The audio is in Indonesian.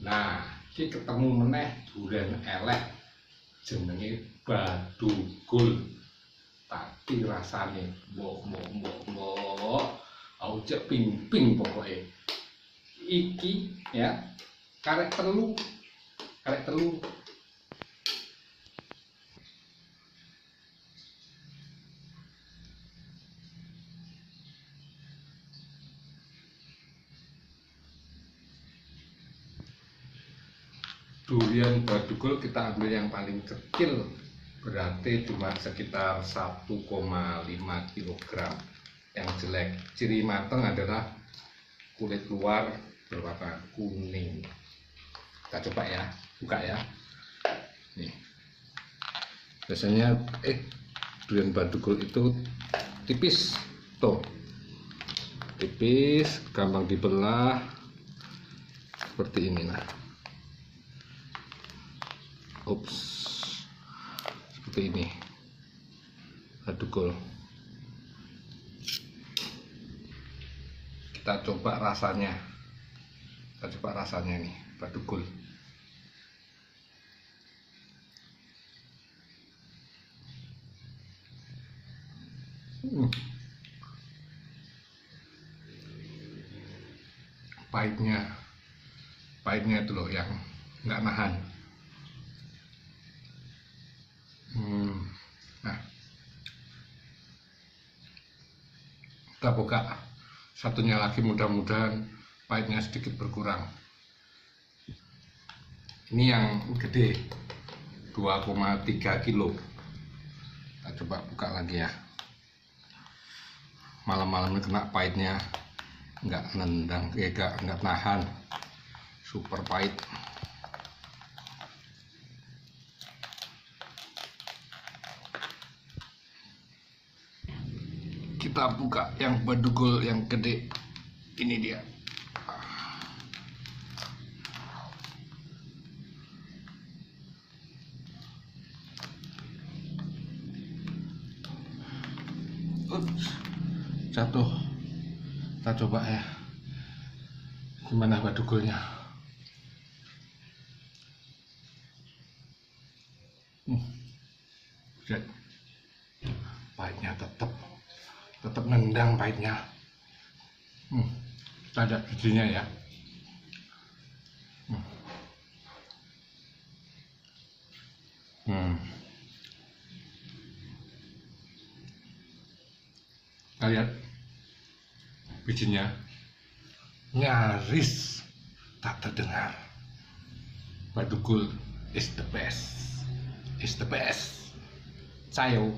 Nah, iki ketemu meneh duren elek jenenge Badugul. Tapi rasane mbok aku cek ping-ping pokoknya. Iki ya karek telu. Durian Badugul kita ambil yang paling kecil, berarti cuma sekitar 1,5 kg. Yang jelek, ciri matang adalah kulit luar berwarna kuning. Kita coba ya, buka ya. Nih, biasanya durian Badugul itu tipis, tuh, tipis, gampang dibelah, seperti ini. Nah, ups, seperti ini Badugul. Kita coba rasanya, nih Badugul. Pahitnya itu loh yang nggak nahan. Nah, kita buka satunya lagi, mudah-mudahan pahitnya sedikit berkurang. Ini yang gede 2,3 kilo. Kita coba buka lagi ya. Malam-malam ini kena pahitnya, nggak nendang, nggak nahan, super pahit. Kita buka yang Badugul yang gede. Ini dia. Ups, jatuh. Kita coba ya, gimana Badugulnya. Pahitnya tetap nendang pahitnya. Kita ada bijinya ya. Kita lihat bijinya, nyaris tak terdengar. Badugul is the best. Cayo.